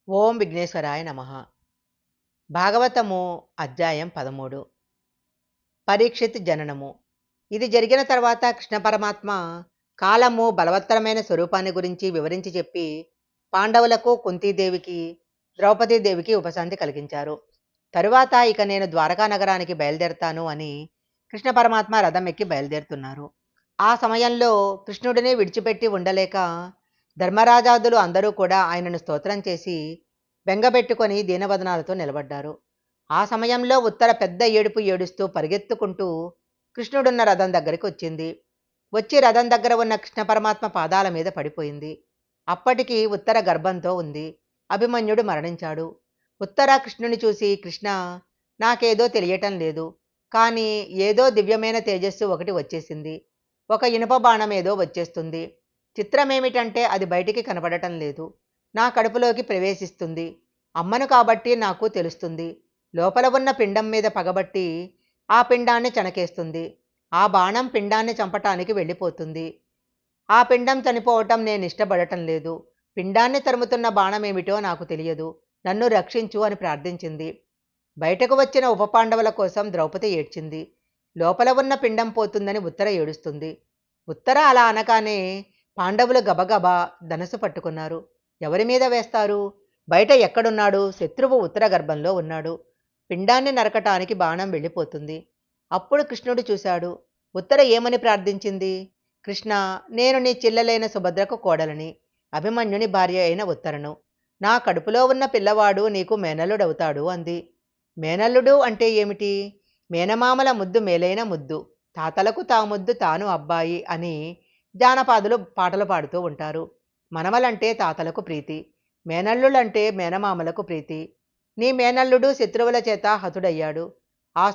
ఓం విఘ్నేశ్వరాయ నమః. భాగవతము అధ్యాయం 13. పరీక్షిత్ జననము. ఇది జరిగిన తర్వాత కృష్ణ పరమాత్మ కాలము బలవత్తరమైన స్వరూపాన్ని గురించి వివరించి చెప్పి పాండవులకు, కుంతీదేవికి, ద్రౌపదీదేవికి ఉపశాంతి కలిగించారు. తరువాత ఇక నేను ద్వారకా నగరానికి బయలుదేరతాను అని కృష్ణ పరమాత్మ రథం ఎక్కి బయలుదేరుతున్నారు. ఆ సమయంలో కృష్ణుడిని విడిచిపెట్టి ఉండలేక ధర్మరాజాదులు అందరూ కూడా ఆయనను స్తోత్రం చేసి బెంగబెట్టుకొని దీనవదనాలతో నిలబడ్డారు. ఆ సమయంలో ఉత్తర పెద్ద ఏడుపు ఏడుస్తూ పరిగెత్తుకుంటూ కృష్ణుడున్న రథం దగ్గరికి వచ్చింది. వచ్చి రథం దగ్గర ఉన్న కృష్ణ పరమాత్మ పాదాల మీద పడిపోయింది. అప్పటికి ఉత్తర గర్భంతో ఉంది. అభిమన్యుడు మరణించాడు. ఉత్తర కృష్ణుని చూసి, కృష్ణ, నాకేదో తెలియటం లేదు, కానీ ఏదో దివ్యమైన తేజస్సు ఒకటి వచ్చేసింది. ఒక ఇనుప బాణం ఏదో వచ్చేస్తుంది. చిత్రమేమిటంటే అది బయటికి కనపడటం లేదు. నా కడుపులోకి ప్రవేశిస్తుంది. అమ్మను కాబట్టి నాకు తెలుస్తుంది. లోపల ఉన్న పిండం మీద పగబట్టి ఆ పిండాన్ని చనకేస్తుంది. ఆ బాణం పిండాన్ని చంపటానికి వెళ్ళిపోతుంది. ఆ పిండం చనిపోవటం నేను ఇష్టపడటం లేదు. పిండాన్ని తరుముతున్న బాణమేమిటో నాకు తెలియదు. నన్ను రక్షించు అని ప్రార్థించింది. బయటకు వచ్చిన ఉపపాండవుల కోసం ద్రౌపది ఏడ్చింది. లోపల ఉన్న పిండం పోతుందని ఉత్తర ఏడుస్తుంది. ఉత్తర అలా అనగానే పాండవులు గబగబా ధనస్సు పట్టుకున్నారు. ఎవరి మీద వేస్తారు? బయట ఎక్కడున్నాడు? శత్రువు ఉత్తర గర్భంలో ఉన్నాడు. పిండాన్ని నరకటానికి బాణం వెళ్ళిపోతుంది. అప్పుడు కృష్ణుడు చూశాడు. ఉత్తర ఏమని ప్రార్థించింది? కృష్ణ, నేను నీ చెల్లెలైన సుభద్రకు కోడలని, అభిమన్యుని భార్య అయిన ఉత్తరను. నా కడుపులో ఉన్న పిల్లవాడు నీకు మేనల్లుడవుతాడు అంది. మేనల్లుడు అంటే ఏమిటి? మేనమామల ముద్దు మేలైన ముద్దు, తాతలకు తా ముద్దు తాను అబ్బాయి అని జానపాదులు పాటలు పాడుతూ ఉంటారు. మనమలంటే తాతలకు ప్రీతి, మేనల్లులంటే మేనమామలకు ప్రీతి. నీ మేనల్లుడు శత్రువుల చేత హతుడయ్యాడు. ఆ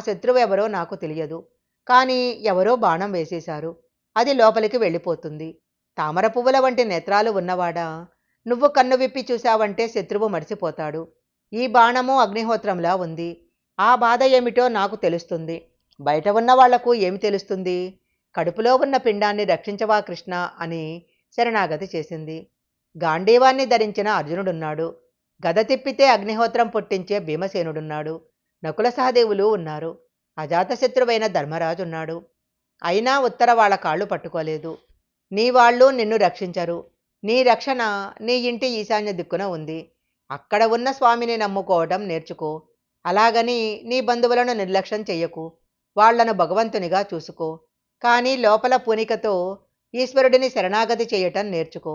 శత్రువు ఎవరో నాకు తెలియదు, కానీ ఎవరో బాణం వేసేశారు. అది లోపలికి వెళ్ళిపోతుంది. తామర పువ్వుల వంటి నేత్రాలు ఉన్నవాడా, నువ్వు కన్ను విప్పి చూశావంటే శత్రువు మడిసిపోతాడు. ఈ బాణము అగ్నిహోత్రంలా ఉంది. ఆ బాధ ఏమిటో నాకు తెలుస్తుంది. బయట ఉన్న వాళ్లకు ఏమి తెలుస్తుంది? కడుపులో ఉన్న పిండాన్ని రక్షించవా కృష్ణ అని శరణాగతి చేసింది. గాంధీవాన్ని ధరించిన అర్జునుడున్నాడు. గద తిప్పితే అగ్నిహోత్రం పుట్టించే భీమసేనుడున్నాడు. నకుల సహదేవులు ఉన్నారు. అజాతశత్రువైన ధర్మరాజున్నాడు. అయినా ఉత్తర వాళ్ళ కాళ్ళు పట్టుకోలేదు. నీ వాళ్ళు నిన్ను రక్షించరు. నీ రక్షణ నీ ఇంటి ఈశాన్య దిక్కున ఉంది. అక్కడ ఉన్న స్వామిని నమ్ముకోవటం నేర్చుకో. అలాగని నీ బంధువులను నిర్లక్ష్యం చెయ్యకు. వాళ్లను భగవంతునిగా చూసుకో. కానీ లోపల పూనికతో ఈశ్వరుడిని శరణాగతి చేయటం నేర్చుకో.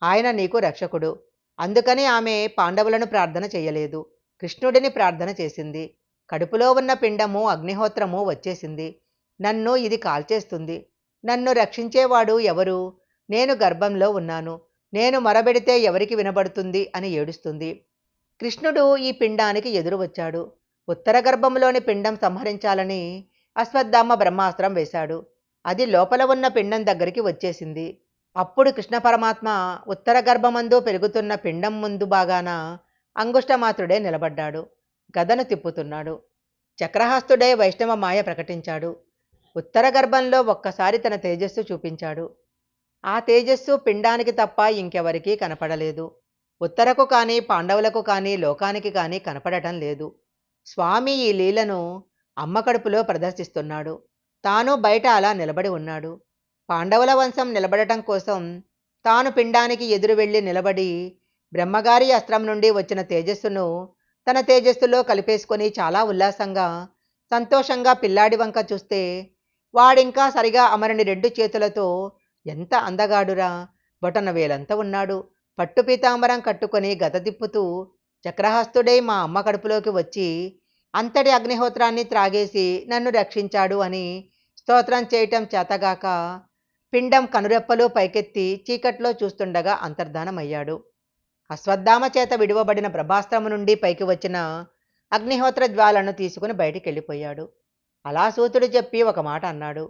ఆయన నీకు రక్షకుడు. అందుకని ఆమె పాండవులను ప్రార్థన చేయలేదు, కృష్ణుడిని ప్రార్థన చేసింది. కడుపులో ఉన్న పిండము అగ్నిహోత్రము వచ్చేసింది. నన్ను ఇది కాల్చేస్తుంది. నన్ను రక్షించేవాడు ఎవరు? నేను గర్భంలో ఉన్నాను. నేను మొరబెడితే ఎవరికి వినబడుతుంది అని ఏడుస్తుంది. కృష్ణుడు ఈ పిండానికి ఎదురు వచ్చాడు. ఉత్తర గర్భంలోని పిండం సంహరించాలని అశ్వత్థామ బ్రహ్మాస్త్రం వేశాడు. అది లోపల ఉన్న పిండం దగ్గరికి వచ్చేసింది. అప్పుడు కృష్ణ పరమాత్మ ఉత్తర గర్భమందు పెరుగుతున్న పిండం ముందు బాగాన అంగుష్టమాత్రుడే నిలబడ్డాడు. గదను తిప్పుతున్నాడు. చక్రహస్తుడే వైష్ణవ మాయ ప్రకటించాడు. ఉత్తర గర్భంలో ఒక్కసారి తన తేజస్సు చూపించాడు. ఆ తేజస్సు పిండానికి తప్ప ఇంకెవరికీ కనపడలేదు. ఉత్తరకు కానీ, పాండవులకు కానీ, లోకానికి కానీ కనపడటం లేదు. స్వామి ఈ లీలను అమ్మ కడుపులో ప్రదర్శిస్తున్నాడు. తాను బయట అలా నిలబడి ఉన్నాడు. పాండవుల వంశం నిలబడటం కోసం తాను పిండానికి ఎదురు వెళ్ళి నిలబడి బ్రహ్మగారి అస్త్రం నుండి వచ్చిన తేజస్సును తన తేజస్సులో కలిపేసుకొని చాలా ఉల్లాసంగా, సంతోషంగా పిల్లాడి వంక చూస్తే వాడింకా సరిగా అమరుని 2 చేతులతో ఎంత అందగాడురా, బొటన వేలంత ఉన్నాడు. పట్టు పీతాంబరం కట్టుకొని గద తిప్పుతూ చక్రహస్తుడై మా అమ్మ కడుపులోకి వచ్చి అంతటి అగ్నిహోత్రాన్ని త్రాగేసి నన్ను రక్షించాడు అని స్తోత్రం చేయటం చేతగాక పిండం కనురెప్పలు పైకెత్తి చీకట్లో చూస్తుండగా అంతర్ధానమయ్యాడు. అశ్వత్థామ చేత విడువబడిన ప్రభాస్త్రము నుండి పైకి వచ్చిన అగ్నిహోత్ర జ్వాలను తీసుకుని బయటికి వెళ్ళిపోయాడు. అలా సూతుడు చెప్పి ఒక మాట అన్నాడు.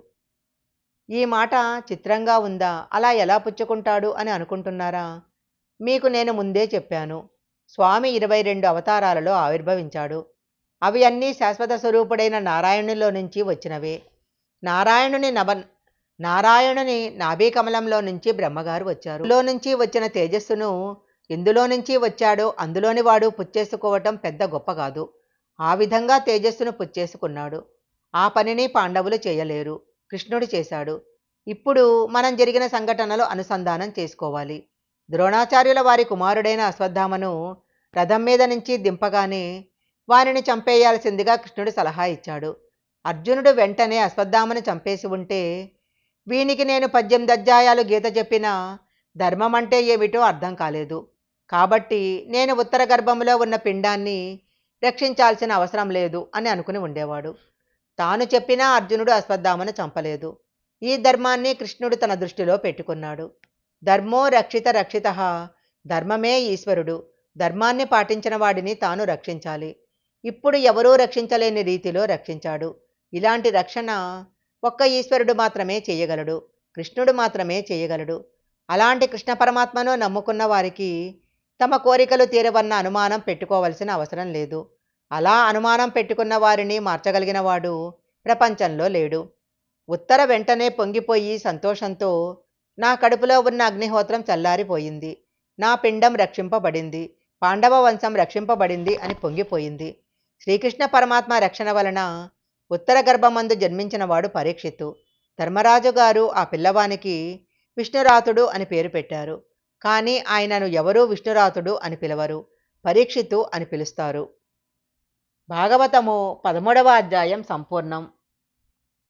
ఈ మాట చిత్రంగా ఉందా, అలా ఎలా పుచ్చుకుంటాడు అని అనుకుంటున్నారా? మీకు నేను ముందే చెప్పాను. స్వామి 22 అవతారాలలో ఆవిర్భవించాడు. అవి అన్నీ శాశ్వత స్వరూపుడైన నారాయణునిలో నుంచి వచ్చినవే. నారాయణుని నాభీకమలంలో నుంచి బ్రహ్మగారు వచ్చారు. లో నుంచి వచ్చిన తేజస్సును ఎందులో నుంచి వచ్చాడో అందులోని వాడు పుచ్చేసుకోవటం పెద్ద గొప్ప కాదు. ఆ విధంగా తేజస్సును పుచ్చేసుకున్నాడు. ఆ పనిని పాండవులు చేయలేరు, కృష్ణుడు చేశాడు. ఇప్పుడు మనం జరిగిన సంఘటనలు అనుసంధానం చేసుకోవాలి. ద్రోణాచార్యుల వారి కుమారుడైన అశ్వత్థామను రథం మీద నుంచి దింపగానే వారిని చంపేయాల్సిందిగా కృష్ణుడు సలహా ఇచ్చాడు. అర్జునుడు వెంటనే అశ్వత్థామను చంపేసి ఉంటే వీనికి నేను 18 అధ్యాయాలు గీత చెప్పినా ధర్మం అంటే ఏమిటో అర్థం కాలేదు. కాబట్టి నేను ఉత్తర గర్భంలో ఉన్న పిండాన్ని రక్షించాల్సిన అవసరం లేదు అని అనుకుని ఉండేవాడు. తాను చెప్పినా అర్జునుడు అశ్వత్థామను చంపలేదు. ఈ ధర్మాన్ని కృష్ణుడు తన దృష్టిలో పెట్టుకున్నాడు. ధర్మో రక్షిత రక్షిత, ధర్మమే ఈశ్వరుడు. ధర్మాన్ని పాటించిన వాడిని తాను రక్షించాలి. ఇప్పుడు ఎవరూ రక్షించలేని రీతిలో రక్షించాడు. ఇలాంటి రక్షణ ఒక్క ఈశ్వరుడు మాత్రమే చేయగలడు, కృష్ణుడు మాత్రమే చేయగలడు. అలాంటి కృష్ణ పరమాత్మను నమ్ముకున్న వారికి తమ కోరికలు తీరవన్న అనుమానం పెట్టుకోవలసిన అవసరం లేదు. అలా అనుమానం పెట్టుకున్న వారిని మార్చగలిగిన వాడు ప్రపంచంలో లేడు. ఉత్తర వెంటనే పొంగిపోయి సంతోషంతో నా కడుపులో ఉన్న అగ్నిహోత్రం చల్లారిపోయింది, నా పిండం రక్షింపబడింది, పాండవ వంశం రక్షింపబడింది అని పొంగిపోయింది. శ్రీకృష్ణ పరమాత్మ రక్షణ వలన ఉత్తర గర్భమందు జన్మించినవాడు పరీక్షిత్తు. ధర్మరాజు గారు ఆ పిల్లవానికి విష్ణురాతుడు అని పేరు పెట్టారు. కానీ ఆయనను ఎవరూ విష్ణురాతుడు అని పిలవరు, పరీక్షిత్తు అని పిలుస్తారు. భాగవతము 13వ అధ్యాయం సంపూర్ణం.